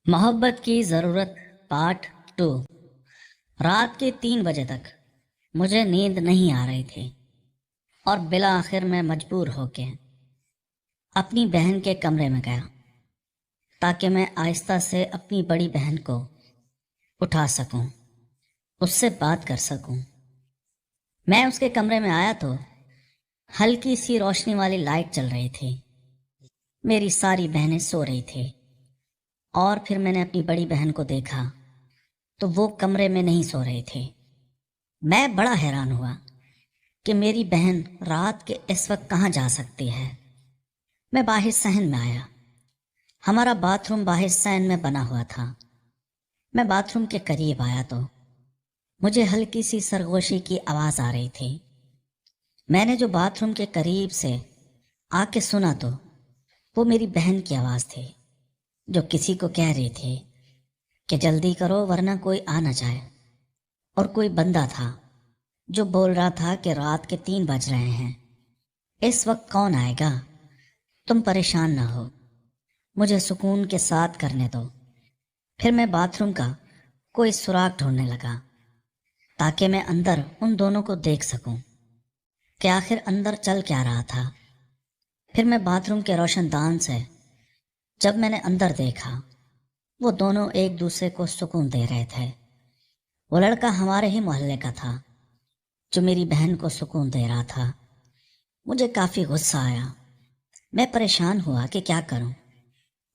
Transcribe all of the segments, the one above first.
मोहब्बत की ज़रूरत पार्ट 2। रात के 3 बजे तक मुझे नींद नहीं आ रही थी और बिला आखिर मैं मजबूर होके अपनी बहन के कमरे में गया ताकि मैं आहिस्ता से अपनी बड़ी बहन को उठा सकूं, उससे बात कर सकूं। मैं उसके कमरे में आया तो हल्की सी रोशनी वाली लाइट चल रही थी। मेरी सारी बहनें सो रही थी और फिर मैंने अपनी बड़ी बहन को देखा तो वो कमरे में नहीं सो रही थी। मैं बड़ा हैरान हुआ कि मेरी बहन रात के इस वक्त कहाँ जा सकती है। मैं बाहर सहन में आया। हमारा बाथरूम बाहर सहन में बना हुआ था। मैं बाथरूम के करीब आया तो मुझे हल्की सी सरगोशी की आवाज़ आ रही थी। मैंने जो बाथरूम के करीब से आके सुना तो वो मेरी बहन की आवाज़ थी जो किसी को कह रही थी कि जल्दी करो वरना कोई आ ना जाए। और कोई बंदा था जो बोल रहा था कि रात के 3 बज रहे हैं, इस वक्त कौन आएगा, तुम परेशान ना हो, मुझे सुकून के साथ करने दो। फिर मैं बाथरूम का कोई सुराग ढूंढने लगा ताकि मैं अंदर उन दोनों को देख सकूं कि आखिर अंदर चल क्या रहा था। फिर मैं बाथरूम के रोशनदान से जब मैंने अंदर देखा, वो दोनों एक दूसरे को सुकून दे रहे थे। वो लड़का हमारे ही मोहल्ले का था जो मेरी बहन को सुकून दे रहा था। मुझे काफ़ी गुस्सा आया। मैं परेशान हुआ कि क्या करूं,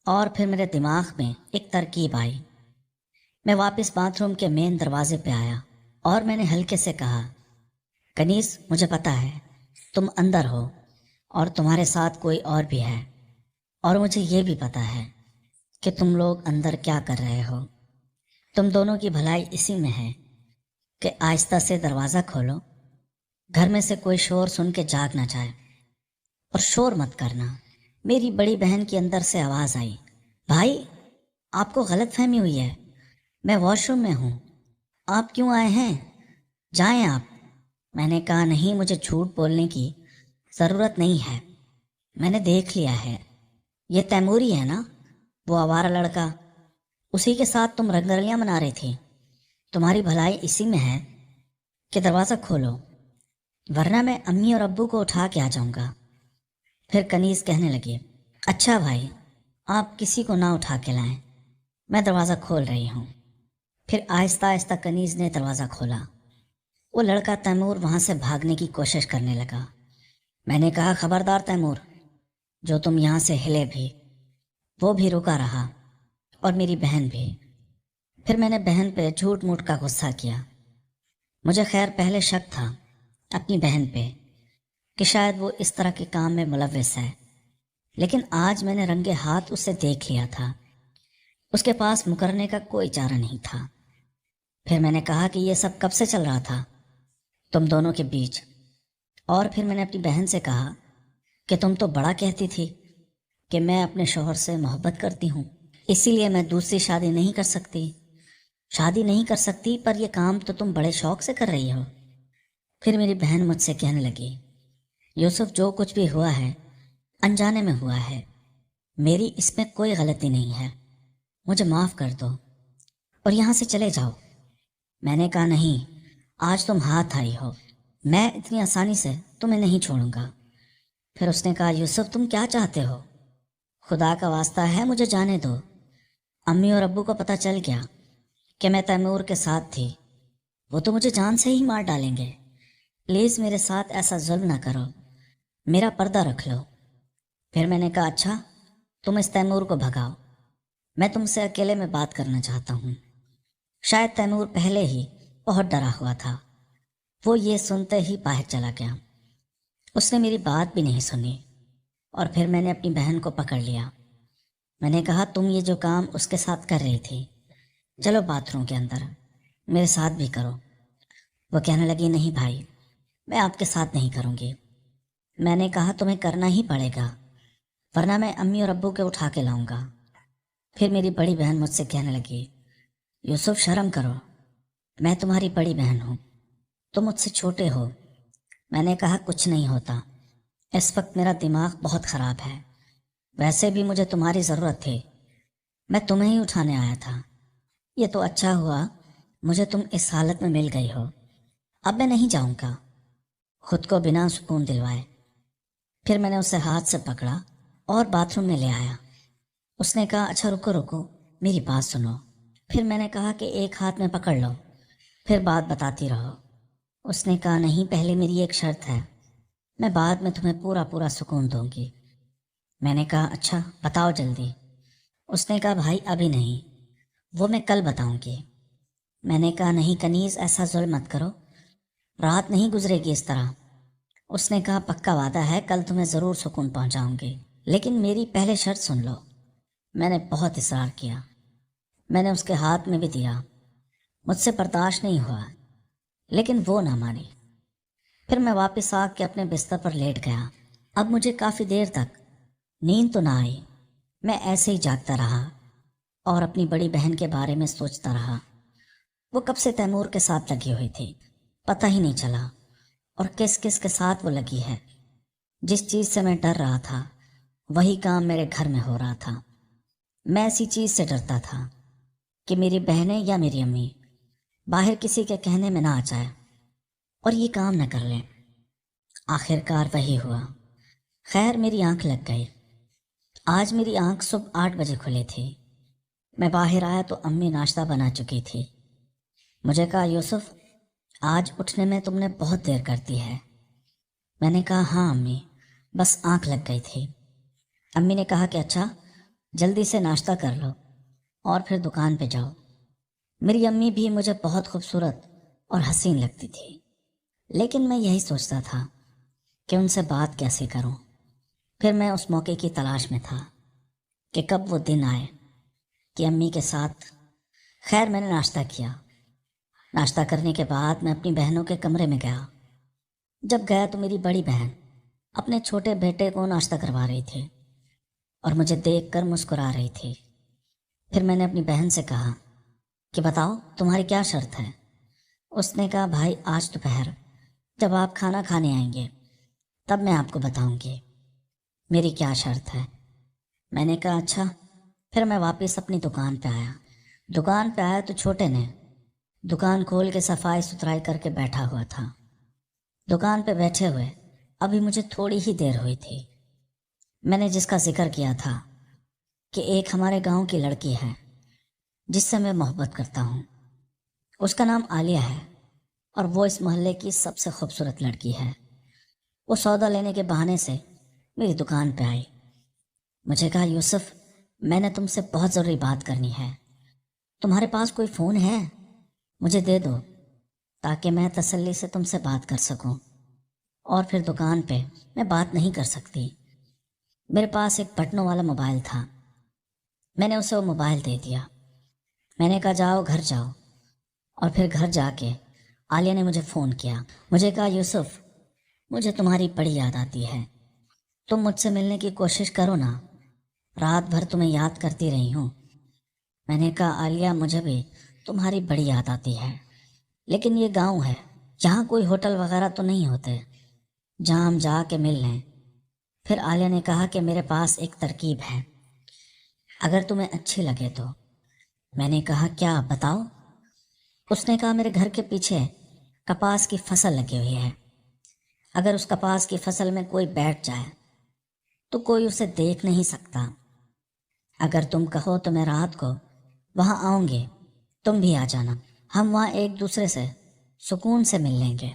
और फिर मेरे दिमाग में एक तरकीब आई। मैं वापस बाथरूम के मेन दरवाजे पे आया और मैंने हल्के से कहा, कनीस, मुझे पता है तुम अंदर हो और तुम्हारे साथ कोई और भी है, और मुझे ये भी पता है कि तुम लोग अंदर क्या कर रहे हो। तुम दोनों की भलाई इसी में है कि आहिस्ता से दरवाज़ा खोलो, घर में से कोई शोर सुन के जाग ना जाए, और शोर मत करना। मेरी बड़ी बहन की अंदर से आवाज़ आई, भाई आपको गलतफहमी हुई है, मैं वॉशरूम में हूँ, आप क्यों आए हैं, जाएं आप। मैंने कहा, नहीं, मुझे झूठ बोलने की ज़रूरत नहीं है, मैंने देख लिया है, ये तैमूरी है ना, वो आवारा लड़का, उसी के साथ तुम रंगरलियाँ मना रही थी। तुम्हारी भलाई इसी में है कि दरवाज़ा खोलो वरना मैं अम्मी और अब्बू को उठा के आ जाऊँगा। फिर कनीज़ कहने लगी, अच्छा भाई, आप किसी को ना उठा के लाएं, मैं दरवाज़ा खोल रही हूँ। फिर आहिस्ता आहिस्ता कनीज़ ने दरवाज़ा खोला। वो लड़का तैमूर वहाँ से भागने की कोशिश करने लगा। मैंने कहा, खबरदार तैमूर, जो तुम यहाँ से हिले भी। वो भी रुका रहा और मेरी बहन भी। फिर मैंने बहन पे झूठ मूठ का गुस्सा किया। मुझे खैर पहले शक था अपनी बहन पे कि शायद वो इस तरह के काम में मुलव्विस है, लेकिन आज मैंने रंगे हाथ उसे देख लिया था। उसके पास मुकरने का कोई चारा नहीं था। फिर मैंने कहा कि ये सब कब से चल रहा था तुम दोनों के बीच। और फिर मैंने अपनी बहन से कहा कि तुम तो बड़ा कहती थी कि मैं अपने शौहर से मोहब्बत करती हूँ, इसीलिए मैं दूसरी शादी नहीं कर सकती। शादी नहीं कर सकती, पर यह काम तो तुम बड़े शौक से कर रही हो। फिर मेरी बहन मुझसे कहने लगी, यूसुफ, जो कुछ भी हुआ है अनजाने में हुआ है, मेरी इसमें कोई गलती नहीं है, मुझे माफ़ कर दो और यहाँ से चले जाओ। मैंने कहा, नहीं, आज तुम हाथ आई हो, मैं इतनी आसानी से तुम्हें नहीं छोड़ूंगा। फिर उसने कहा, यूसुफ, तुम क्या चाहते हो, खुदा का वास्ता है मुझे जाने दो। अम्मी और अब्बू को पता चल गया कि मैं तैमूर के साथ थी, वो तो मुझे जान से ही मार डालेंगे। प्लीज़ मेरे साथ ऐसा जुल्म ना करो, मेरा पर्दा रख लो। फिर मैंने कहा, अच्छा, तुम इस तैमूर को भगाओ, मैं तुमसे अकेले में बात करना चाहता हूँ। शायद तैमूर पहले ही बहुत डरा हुआ था। वो ये सुनते ही बाहर चला गया। उसने मेरी बात भी नहीं सुनी। और फिर मैंने अपनी बहन को पकड़ लिया। मैंने कहा, तुम ये जो काम उसके साथ कर रही थी, चलो बाथरूम के अंदर मेरे साथ भी करो। वो कहने लगी, नहीं भाई, मैं आपके साथ नहीं करूँगी। मैंने कहा, तुम्हें करना ही पड़ेगा वरना मैं अम्मी और अब्बू के उठा के लाऊंगा। फिर मेरी बड़ी बहन मुझसे कहने लगी, यूसुफ, शर्म करो, मैं तुम्हारी बड़ी बहन हूँ, तुम मुझसे छोटे हो। मैंने कहा, कुछ नहीं होता, इस वक्त मेरा दिमाग बहुत ख़राब है, वैसे भी मुझे तुम्हारी ज़रूरत थी, मैं तुम्हें ही उठाने आया था। ये तो अच्छा हुआ मुझे तुम इस हालत में मिल गई हो। अब मैं नहीं जाऊंगा, खुद को बिना सुकून दिलवाए। फिर मैंने उसे हाथ से पकड़ा और बाथरूम में ले आया। उसने कहा, अच्छा रुको रुको, मेरी बात सुनो। फिर मैंने कहा कि एक हाथ में पकड़ लो, फिर बात बताती रहो। उसने कहा, नहीं, पहले मेरी एक शर्त है, मैं बाद में तुम्हें पूरा पूरा सुकून दूंगी। मैंने कहा, अच्छा बताओ जल्दी। उसने कहा, भाई अभी नहीं, वो मैं कल बताऊंगी। मैंने कहा, नहीं कनीज, ऐसा जुल्म मत करो, रात नहीं गुजरेगी इस तरह। उसने कहा, पक्का वादा है, कल तुम्हें ज़रूर सुकून पहुंचाऊंगी, लेकिन मेरी पहले शर्त सुन लो। मैंने बहुत इصرار किया, मैंने उसके हाथ में भी दिया, मुझसे बर्दाश्त नहीं हुआ, लेकिन वो ना मानी। फिर मैं वापस आके अपने बिस्तर पर लेट गया। अब मुझे काफ़ी देर तक नींद तो ना आई, मैं ऐसे ही जागता रहा और अपनी बड़ी बहन के बारे में सोचता रहा। वो कब से तैमूर के साथ लगी हुई थी, पता ही नहीं चला, और किस किस के साथ वो लगी है। जिस चीज़ से मैं डर रहा था वही काम मेरे घर में हो रहा था। मैं ऐसी चीज़ से डरता था कि मेरी बहनें या मेरी अम्मी बाहर किसी के कहने में ना आ जाए और ये काम न कर लें। आखिरकार वही हुआ। खैर, मेरी आंख लग गई। आज मेरी आंख सुबह 8 बजे खुली थी। मैं बाहर आया तो अम्मी नाश्ता बना चुकी थी। मुझे कहा, यूसुफ, आज उठने में तुमने बहुत देर कर दी है। मैंने कहा, हाँ अम्मी, बस आंख लग गई थी। अम्मी ने कहा कि अच्छा, जल्दी से नाश्ता कर लो और फिर दुकान पे जाओ। मेरी अम्मी भी मुझे बहुत खूबसूरत और हसीन लगती थी, लेकिन मैं यही सोचता था कि उनसे बात कैसे करूं। फिर मैं उस मौके की तलाश में था कि कब वो दिन आए कि अम्मी के साथ। खैर, मैंने नाश्ता किया। नाश्ता करने के बाद मैं अपनी बहनों के कमरे में गया। जब गया तो मेरी बड़ी बहन अपने छोटे बेटे को नाश्ता करवा रही थी और मुझे देखकर मुस्कुरा रही थी। फिर मैंने अपनी बहन से कहा कि बताओ तुम्हारी क्या शर्त है। उसने कहा, भाई आज दोपहर जब आप खाना खाने आएंगे तब मैं आपको बताऊंगी मेरी क्या शर्त है। मैंने कहा, अच्छा। फिर मैं वापस अपनी दुकान पे आया। दुकान पे आया तो छोटे ने दुकान खोल के सफाई सुथराई करके बैठा हुआ था। दुकान पे बैठे हुए अभी मुझे थोड़ी ही देर हुई थी। मैंने जिसका जिक्र किया था कि एक हमारे गांव की लड़की है जिससे मैं मोहब्बत करता हूँ, उसका नाम आलिया है और वो इस मोहल्ले की सबसे खूबसूरत लड़की है। वो सौदा लेने के बहाने से मेरी दुकान पे आई। मुझे कहा, यूसुफ, मैंने तुमसे बहुत ज़रूरी बात करनी है। तुम्हारे पास कोई फ़ोन है? मुझे दे दो ताकि मैं तसल्ली से तुमसे बात कर सकूं। और फिर दुकान पे मैं बात नहीं कर सकती। मेरे पास एक बटनों वाला मोबाइल था। मैंने उसे वो मोबाइल दे दिया। मैंने कहा, जाओ घर जाओ। और फिर घर जाके आलिया ने मुझे फ़ोन किया। मुझे कहा, यूसुफ, मुझे तुम्हारी बड़ी याद आती है, तुम मुझसे मिलने की कोशिश करो ना, रात भर तुम्हें याद करती रही हूँ। मैंने कहा, आलिया, मुझे भी तुम्हारी बड़ी याद आती है, लेकिन ये गांव है, यहाँ कोई होटल वगैरह तो नहीं होते जहाँ हम जा के मिल लें। फिर आलिया ने कहा कि मेरे पास एक तरकीब है, अगर तुम्हें अच्छी लगे तो। मैंने कहा, क्या, बताओ। उसने कहा, मेरे घर के पीछे कपास की फसल लगी हुई है, अगर उस कपास की फसल में कोई बैठ जाए तो कोई उसे देख नहीं सकता। अगर तुम कहो तो मैं रात को वहाँ आऊँगी, तुम भी आ जाना, हम वहाँ एक दूसरे से सुकून से मिल लेंगे।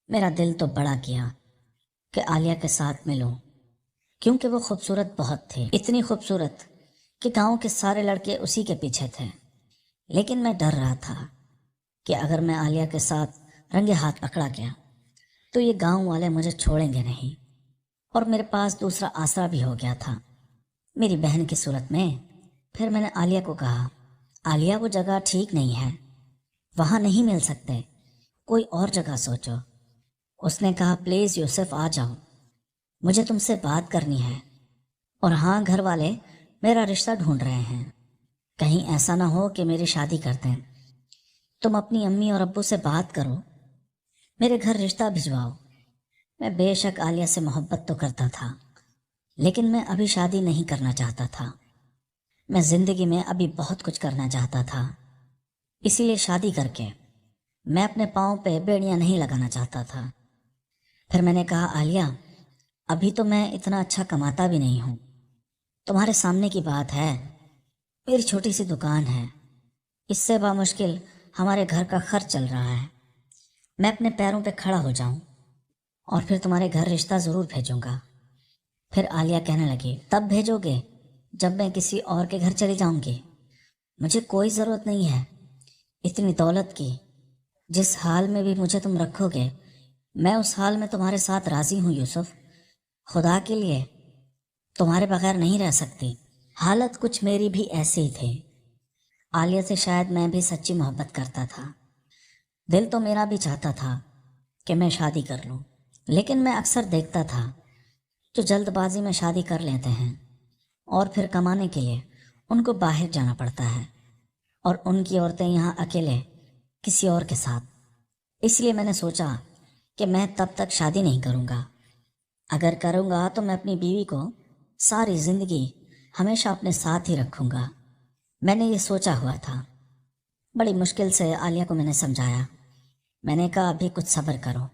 मेरा दिल तो बड़ा किया कि आलिया के साथ मिलूं, क्योंकि वो खूबसूरत बहुत थी, इतनी खूबसूरत कि गांव के सारे लड़के उसी के पीछे थे। लेकिन मैं डर रहा था कि अगर मैं आलिया के साथ रंगे हाथ पकड़ा गया तो ये गांव वाले मुझे छोड़ेंगे नहीं। और मेरे पास दूसरा आसरा भी हो गया था, मेरी बहन की सूरत में। फिर मैंने आलिया को कहा, आलिया, वो जगह ठीक नहीं है, वहाँ नहीं मिल सकते, कोई और जगह सोचो। उसने कहा, प्लीज़ यूसुफ, आ जाओ, मुझे तुमसे बात करनी है। और हाँ, घर वाले मेरा रिश्ता ढूंढ रहे हैं, कहीं ऐसा ना हो कि मेरी शादी कर दें। तुम अपनी अम्मी और अब्बू से बात करो, मेरे घर रिश्ता भिजवाओ। मैं बेशक आलिया से मोहब्बत तो करता था, लेकिन मैं अभी शादी नहीं करना चाहता था। میں زندگی میں ابھی بہت کچھ کرنا چاہتا تھا، اسی لیے شادی کر کے میں اپنے پاؤں پہ بیڑیاں نہیں لگانا چاہتا تھا۔ پھر میں نے کہا عالیہ، ابھی تو میں اتنا اچھا کماتا بھی نہیں ہوں، تمہارے سامنے کی بات ہے، میری چھوٹی سی دکان ہے، اس سے بامشکل ہمارے گھر کا خرچ چل رہا ہے، میں اپنے پیروں پہ کھڑا ہو جاؤں اور پھر تمہارے گھر رشتہ ضرور بھیجوں گا۔ پھر عالیہ کہنے لگی، تب بھیجو گے جب میں کسی اور کے گھر چلی جاؤں گی؟ مجھے کوئی ضرورت نہیں ہے اتنی دولت کی، جس حال میں بھی مجھے تم رکھو گے میں اس حال میں تمہارے ساتھ راضی ہوں یوسف، خدا کے لیے تمہارے بغیر نہیں رہ سکتی۔ حالت کچھ میری بھی ایسی ہی تھی، عالیہ سے شاید میں بھی سچی محبت کرتا تھا، دل تو میرا بھی چاہتا تھا کہ میں شادی کر لوں، لیکن میں اکثر دیکھتا تھا جو جلد بازی میں شادی کر لیتے ہیں اور پھر کمانے کے لیے ان کو باہر جانا پڑتا ہے، اور ان کی عورتیں یہاں اکیلے کسی اور کے ساتھ۔ اس لیے میں نے سوچا کہ میں تب تک شادی نہیں کروں گا، اگر کروں گا تو میں اپنی بیوی کو ساری زندگی ہمیشہ اپنے ساتھ ہی رکھوں گا۔ میں نے یہ سوچا ہوا تھا۔ بڑی مشکل سے عالیہ کو میں نے سمجھایا، میں نے کہا ابھی کچھ صبر کرو،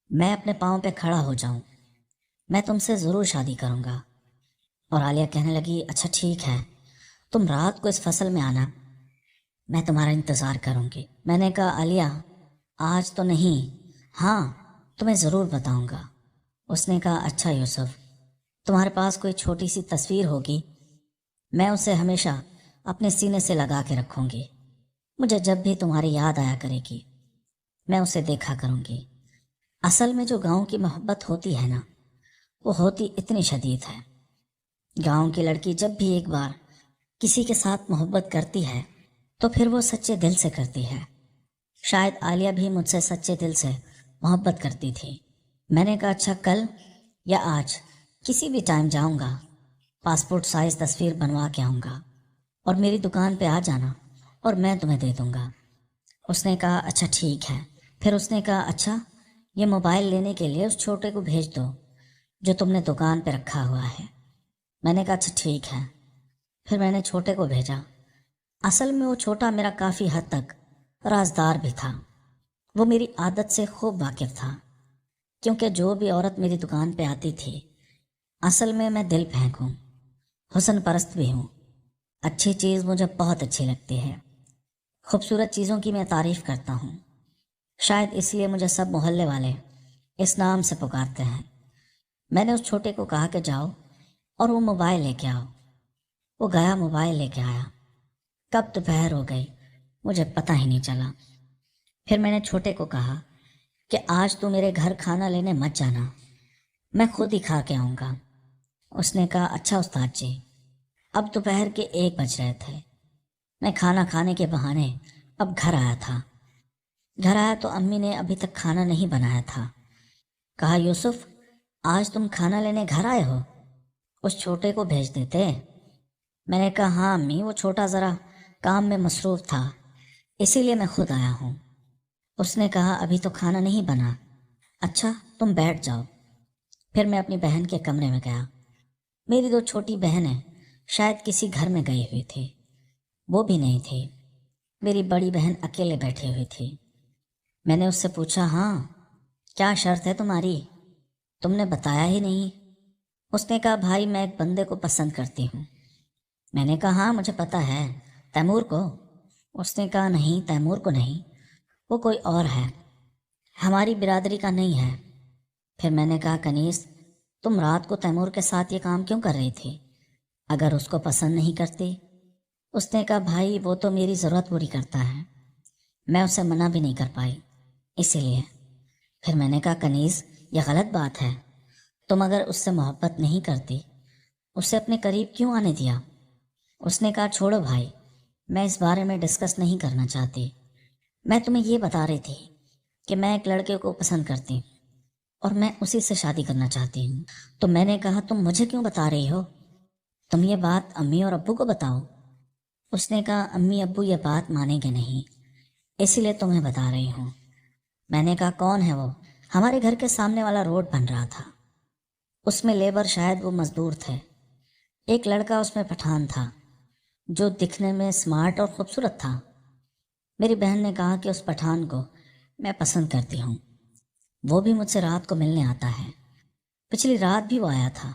میں اپنے پاؤں پہ کھڑا ہو جاؤں، میں تم سے ضرور شادی کروں گا۔ اور عالیہ کہنے لگی، اچھا ٹھیک ہے، تم رات کو اس فصل میں آنا، میں تمہارا انتظار کروں گی۔ میں نے کہا عالیہ آج تو نہیں، ہاں تمہیں ضرور بتاؤں گا۔ اس نے کہا اچھا یوسف، تمہارے پاس کوئی چھوٹی سی تصویر ہوگی، میں اسے ہمیشہ اپنے سینے سے لگا کے رکھوں گی، مجھے جب بھی تمہاری یاد آیا کرے گی میں اسے دیکھا کروں گی۔ اصل میں جو گاؤں کی محبت ہوتی ہے نا، وہ ہوتی اتنی شدید ہے۔ گاؤں کی لڑکی جب بھی ایک بار کسی کے ساتھ محبت کرتی ہے تو پھر وہ سچے دل سے کرتی ہے۔ شاید عالیہ بھی مجھ سے سچے دل سے محبت کرتی تھی۔ میں نے کہا اچھا کل یا آج کسی بھی ٹائم جاؤں گا، پاسپورٹ سائز تصویر بنوا کے آؤں گا اور میری دکان پہ آ جانا اور میں تمہیں دے دوں گا۔ اس نے کہا اچھا ٹھیک ہے۔ پھر اس نے کہا اچھا یہ موبائل لینے کے لیے اس چھوٹے کو بھیج دو جو تم نے دکان پہ رکھا ہوا ہے۔ میں نے کہا اچھا ٹھیک ہے۔ پھر میں نے چھوٹے کو بھیجا۔ اصل میں وہ چھوٹا میرا کافی حد تک رازدار بھی تھا، وہ میری عادت سے خوب واقف تھا، کیونکہ جو بھی عورت میری دکان پہ آتی تھی اصل میں دل پھینک ہوں، حسن پرست بھی ہوں، اچھی چیز مجھے بہت اچھی لگتی ہے، خوبصورت چیزوں کی میں تعریف کرتا ہوں، شاید اس لیے مجھے سب محلے والے اس نام سے پکارتے ہیں۔ میں نے اس چھوٹے کو کہا کہ جاؤ اور وہ موبائل لے کے آؤ۔ وہ گیا موبائل لے کے آیا۔ کب دوپہر ہو گئی مجھے پتہ ہی نہیں چلا۔ پھر میں نے چھوٹے کو کہا کہ آج تو میرے گھر کھانا لینے مت جانا، میں خود ہی کھا کے آؤں گا۔ اس نے کہا اچھا استاد جی۔ اب دوپہر کے 1 بج رہے تھے۔ میں کھانا کھانے کے بہانے اب گھر آیا تھا۔ گھر آیا تو امی نے ابھی تک کھانا نہیں بنایا تھا۔ کہا یوسف آج تم کھانا لینے گھر آئے ہو، اس چھوٹے کو بھیج دیتے۔ میں نے کہا ہاں امی، وہ چھوٹا ذرا کام میں مصروف تھا اسی لیے میں خود آیا ہوں۔ اس نے کہا ابھی تو کھانا نہیں بنا، اچھا تم بیٹھ جاؤ۔ پھر میں اپنی بہن کے کمرے میں گیا۔ میری 2 چھوٹی بہنیں شاید کسی گھر میں گئی ہوئی تھی، وہ بھی نہیں تھی، میری بڑی بہن اکیلے بیٹھی ہوئی تھی۔ میں نے اس سے پوچھا ہاں کیا شرط ہے تمہاری، تم نے بتایا ہی نہیں۔ اس نے کہا بھائی میں ایک بندے کو پسند کرتی ہوں۔ میں نے کہا ہاں مجھے پتہ ہے، تیمور کو؟ اس نے کہا نہیں تیمور کو نہیں، وہ کوئی اور ہے، ہماری برادری کا نہیں ہے۔ پھر میں نے کہا کنیز تم رات کو تیمور کے ساتھ یہ کام کیوں کر رہی تھی اگر اس کو پسند نہیں کرتی؟ اس نے کہا بھائی وہ تو میری ضرورت پوری کرتا ہے، میں اسے منع بھی نہیں کر پائی اسی لیے۔ پھر میں نے کہا کنیز یہ غلط بات ہے، تم اگر اس سے محبت نہیں کرتی اسے اپنے قریب کیوں آنے دیا؟ اس نے کہا چھوڑو بھائی، میں اس بارے میں ڈسکس نہیں کرنا چاہتی، میں تمہیں یہ بتا رہی تھی کہ میں ایک لڑکے کو پسند کرتی ہوں اور میں اسی سے شادی کرنا چاہتی ہوں۔ تو میں نے کہا تم مجھے کیوں بتا رہی ہو، تم یہ بات امی اور ابو کو بتاؤ۔ اس نے کہا امی ابو یہ بات مانیں گے نہیں، اسی لیے تمہیں بتا رہی ہوں۔ میں نے کہا کون ہے وہ؟ ہمارے گھر کے سامنے والا روڈ بن رہا تھا، اس میں لیبر شاید وہ مزدور تھے، ایک لڑکا اس میں پٹھان تھا، जो दिखने में स्मार्ट और खूबसूरत था। मेरी बहन ने कहा कि उस पठान को मैं पसंद करती हूँ, वो भी मुझसे रात को मिलने आता है। पिछली रात भी वो आया था।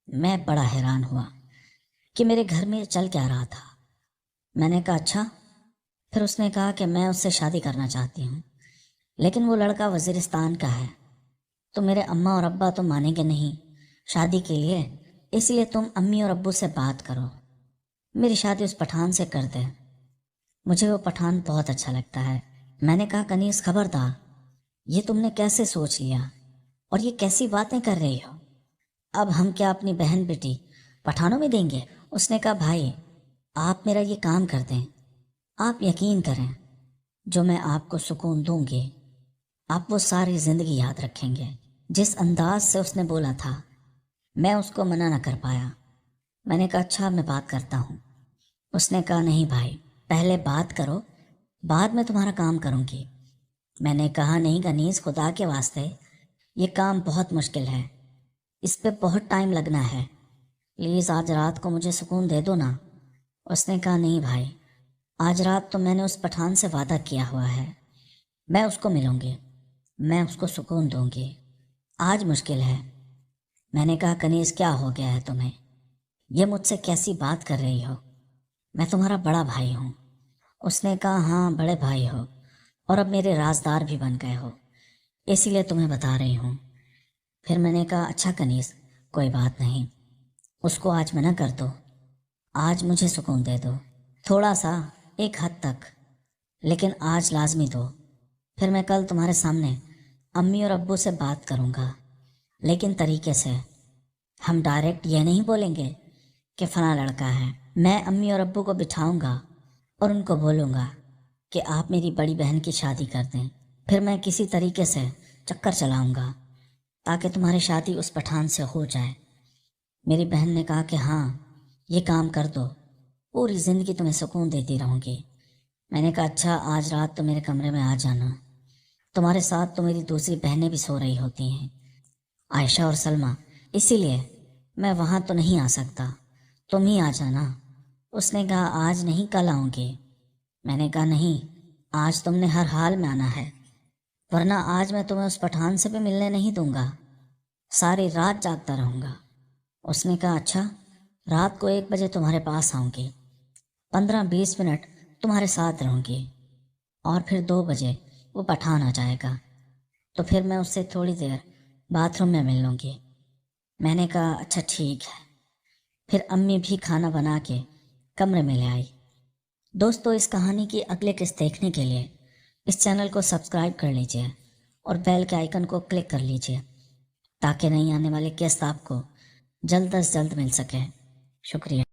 मैं बड़ा हैरान हुआ कि मेरे घर में चल क्या रहा था। मैंने कहा अच्छा। फिर उसने कहा कि मैं उससे शादी करना चाहती हूँ, लेकिन वो लड़का वज़ीरिस्तान का है, तो मेरे अम्मा और अब्बा तो मानेंगे नहीं शादी के लिए, इसलिए तुम अम्मी और अब्बू से बात करो, मेरी शादी उस पठान से कर दे। मुझे वो पठान बहुत अच्छा लगता है। मैंने कहा कनीज़ खबरदार, ये तुमने कैसे सोच लिया और ये कैसी बातें कर रही हो? अब हम क्या अपनी बहन बेटी पठानों में देंगे? उसने कहा भाई, आप मेरा ये काम कर दें, आप यकीन करें, जो मैं आपको सुकून दूंगी आप वो सारी ज़िंदगी याद रखेंगे। जिस अंदाज से उसने बोला था, मैं उसको मना न कर पाया। मैंने कहा अच्छा, मैं बात करता हूँ। उसने कहा नहीं भाई, पहले बात करो, बाद में तुम्हारा काम करूँगी। मैंने कहा नहीं गनीस, खुदा के वास्ते ये काम बहुत मुश्किल है, इस पे बहुत टाइम लगना है, प्लीज़ आज रात को मुझे सुकून दे दो ना। उसने कहा नहीं भाई, आज रात तो मैंने उस पठान से वादा किया हुआ है, मैं उसको मिलूँगी, मैं उसको सुकून दूँगी, आज मुश्किल है। मैंने कहा कनीज़ क्या हो गया है तुम्हें, ये मुझसे कैसी बात कर रही हो, मैं तुम्हारा बड़ा भाई हूँ। उसने कहा हाँ बड़े भाई हो, और अब मेरे राजदार भी बन गए हो, इसीलिए तुम्हें बता रही हूँ। फिर मैंने कहा अच्छा कनीज़, कोई बात नहीं, उसको आज मना कर दो, आज मुझे सुकून दे दो, थोड़ा सा, एक हद तक, लेकिन आज लाजमी दो। फिर मैं कल तुम्हारे सामने अम्मी और अब्बू से बात करूँगा, लेकिन तरीके से। हम डायरेक्ट ये नहीं बोलेंगे कि फ़लाँ लड़का है। मैं अम्मी और अब्बू को बिठाऊँगा और उनको बोलूँगा कि आप मेरी बड़ी बहन की शादी कर दें। फिर मैं किसी तरीके से चक्कर चलाऊँगा ताकि तुम्हारी शादी उस पठान से हो जाए। मेरी बहन ने कहा कि हाँ, ये काम कर दो, पूरी ज़िंदगी तुम्हें सुकून देती रहूँगी। मैंने कहा अच्छा, आज रात तो मेरे कमरे में आ जाना, तुम्हारे साथ तो मेरी दूसरी बहनें भी सो रही होती हैं, आयशा और सलमा, इसीलिए मैं वहाँ तो नहीं आ सकता, तुम ही आ जाना। उसने कहा आज नहीं, कल आऊँगी। मैंने कहा नहीं, आज तुमने हर हाल में आना है, वरना आज मैं तुम्हें उस पठान से भी मिलने नहीं दूंगा, सारी रात जागता रहूँगा। उसने कहा अच्छा, रात को 1 बजे तुम्हारे पास आऊँगी, 15-20 मिनट तुम्हारे साथ रहूँगी, और फिर 2 बजे वो पठान आ जाएगा, तो फिर मैं उससे थोड़ी देर बाथरूम में मिल लूँगी। मैंने कहा अच्छा ठीक है। फिर अम्मी भी खाना बना के कमरे में ले आई। दोस्तों, इस कहानी की अगले किस्त देखने के लिए इस चैनल को सब्सक्राइब कर लीजिए और बेल के आइकन को क्लिक कर लीजिए, ताकि नई आने वाली किस्त आपको जल्द से जल्द मिल सके। शुक्रिया।